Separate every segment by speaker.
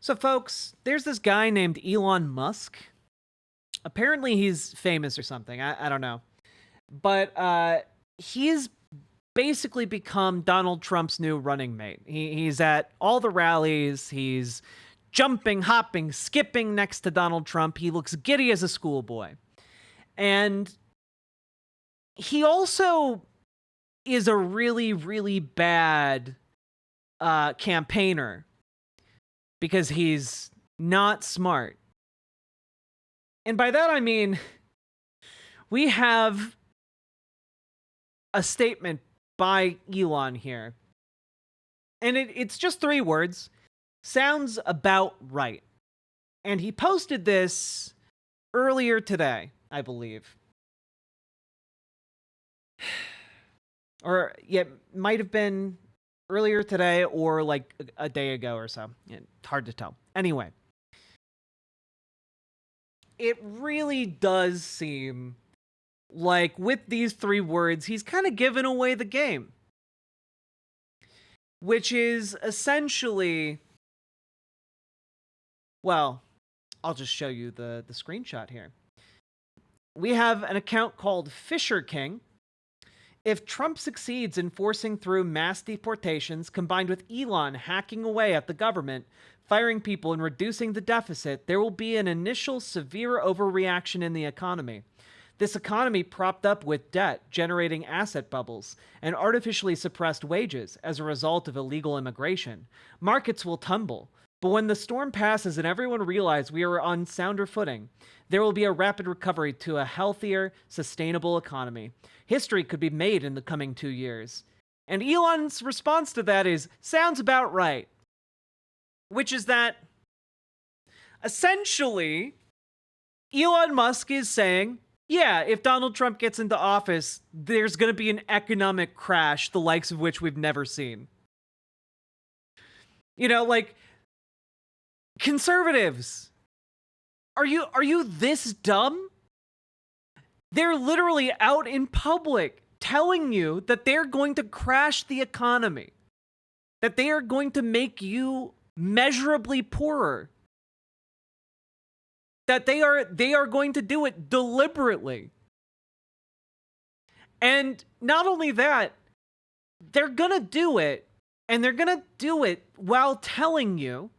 Speaker 1: So, folks, there's this guy named Elon Musk. Apparently, he's famous or something. I don't know. But he's basically become Donald Trump's new running mate. He's at all the rallies. He's jumping, hopping, skipping next to Donald Trump. He looks giddy as a schoolboy. And he also is a really, really bad campaigner because he's not smart. And by that, I mean, we have a statement by Elon here. And it's just 3 words. Sounds about right. And he posted this earlier today, I believe. Or, yeah, might have been earlier today or like a day ago or so. It's hard to tell. Anyway. It really does seem like with these 3 words, he's kind of given away the game. Which is essentially, well, I'll just show you the screenshot here. We have an account called Fisher King. If Trump succeeds in forcing through mass deportations combined with Elon hacking away at the government, firing people and reducing the deficit, there will be an initial severe overreaction in the economy. This economy propped up with debt, generating asset bubbles, and artificially suppressed wages as a result of illegal immigration. Markets will tumble. But when the storm passes and everyone realizes we are on sounder footing, there will be a rapid recovery to a healthier, sustainable economy. History could be made in the coming 2 years. And Elon's response to that is, sounds about right. Which is that, essentially, Elon Musk is saying, yeah, if Donald Trump gets into office, there's going to be an economic crash, the likes of which we've never seen. You know, like, conservatives, are you this dumb? They're literally out in public telling you that they're going to crash the economy, that they are going to make you measurably poorer, that they are going to do it deliberately. And not only that, they're gonna do it, and they're gonna do it while telling you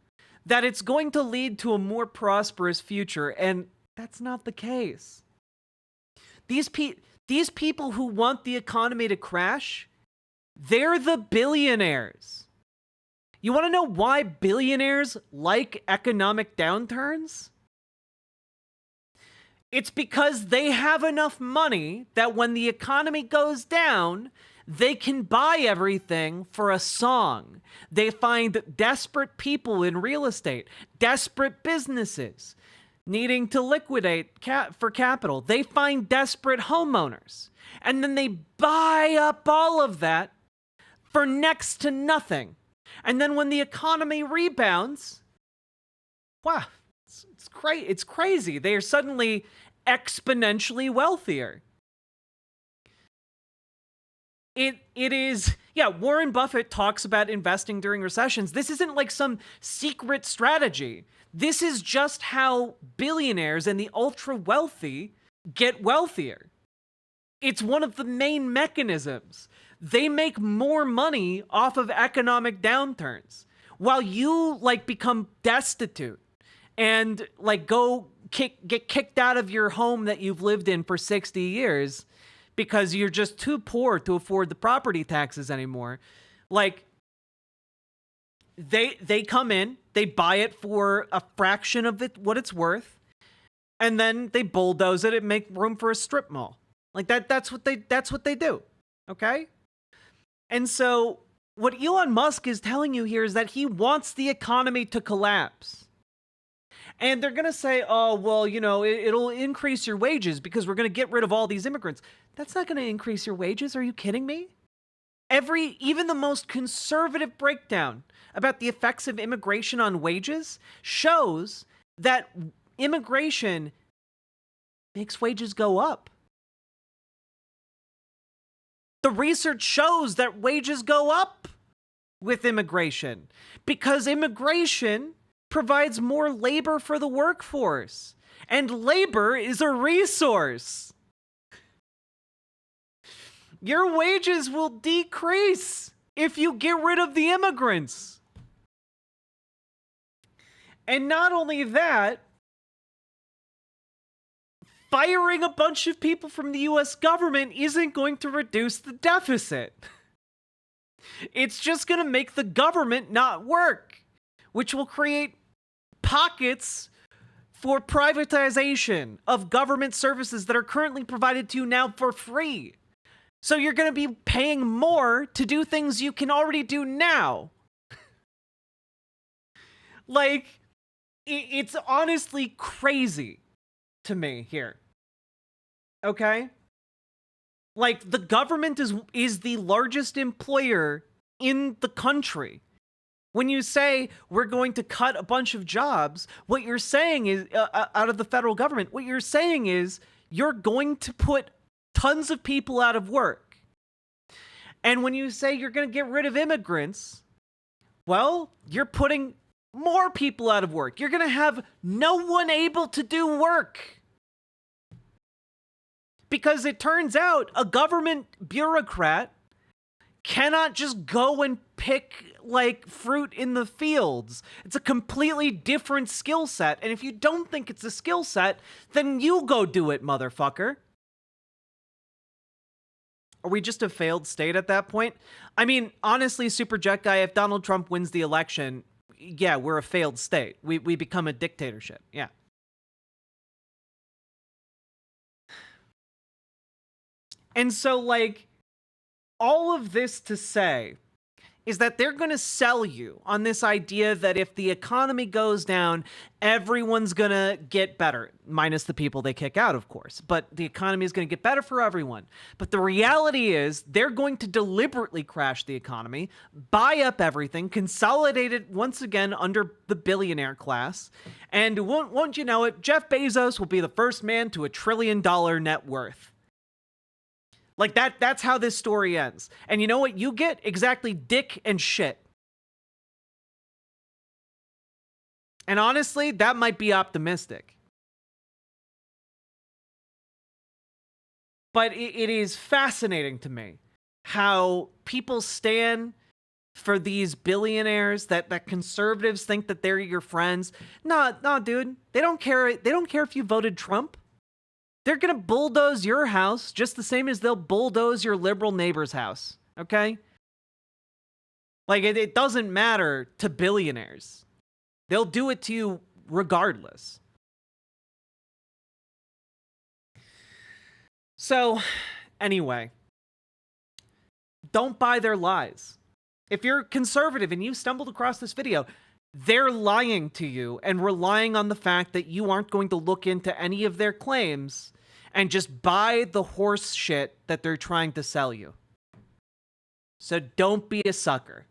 Speaker 1: that it's going to lead to a more prosperous future, and that's not the case. These people who want the economy to crash, they're the billionaires. You want to know why billionaires like economic downturns? It's because they have enough money that when the economy goes down, they can buy everything for a song. They find desperate people in real estate, desperate businesses needing to liquidate for capital. They find desperate homeowners. And then they buy up all of that for next to nothing. And then when the economy rebounds, wow, it's crazy. They are suddenly exponentially wealthier. It is, yeah, Warren Buffett talks about investing during recessions. This isn't like some secret strategy. This is just how billionaires and the ultra wealthy get wealthier. It's one of the main mechanisms. They make more money off of economic downturns while you like become destitute and like get kicked out of your home that you've lived in for 60 years because you're just too poor to afford the property taxes anymore. Like, they come in, they buy it for a fraction of what it's worth, and then they bulldoze it and make room for a strip mall. Like that's what they do. Okay? And so what Elon Musk is telling you here is that he wants the economy to collapse. And they're going to say, oh, well, you know, it'll increase your wages because we're going to get rid of all these immigrants. That's not going to increase your wages. Are you kidding me? Even the most conservative breakdown about the effects of immigration on wages shows that immigration makes wages go up. The research shows that wages go up with immigration because immigration provides more labor for the workforce. And labor is a resource. Your wages will decrease if you get rid of the immigrants. And not only that, firing a bunch of people from the US government isn't going to reduce the deficit. It's just going to make the government not work, which will create pockets for privatization of government services that are currently provided to you now for free. So you're going to be paying more to do things you can already do now. Like, it's honestly crazy to me here. Okay? Like, the government is the largest employer in the country. When you say we're going to cut a bunch of jobs, what you're saying is, out of the federal government, what you're saying is you're going to put tons of people out of work. And when you say you're going to get rid of immigrants, well, you're putting more people out of work. You're going to have no one able to do work. Because it turns out a government bureaucrat cannot just go and pick, like, fruit in the fields. It's a completely different skill set. And if you don't think it's a skill set, then you go do it, motherfucker. Are we just a failed state at that point? I mean, honestly, Super Jet Guy, if Donald Trump wins the election, yeah, we're a failed state. We become a dictatorship. Yeah. And so, like, all of this to say is that they're going to sell you on this idea that if the economy goes down, everyone's going to get better, minus the people they kick out, of course. But the economy is going to get better for everyone. But the reality is they're going to deliberately crash the economy, buy up everything, consolidate it once again under the billionaire class. And won't you know it, Jeff Bezos will be the first man to $1 trillion net worth. Like, that's how this story ends. And you know what you get? Exactly dick and shit. And honestly, that might be optimistic. But it is fascinating to me how people stand for these billionaires, that conservatives think that they're your friends. No, dude. They don't care. They don't care if you voted Trump. They're going to bulldoze your house just the same as they'll bulldoze your liberal neighbor's house, okay? Like, it doesn't matter to billionaires. They'll do it to you regardless. So, anyway, don't buy their lies. If you're conservative and you stumbled across this video, they're lying to you and relying on the fact that you aren't going to look into any of their claims and just buy the horse shit that they're trying to sell you. So don't be a sucker.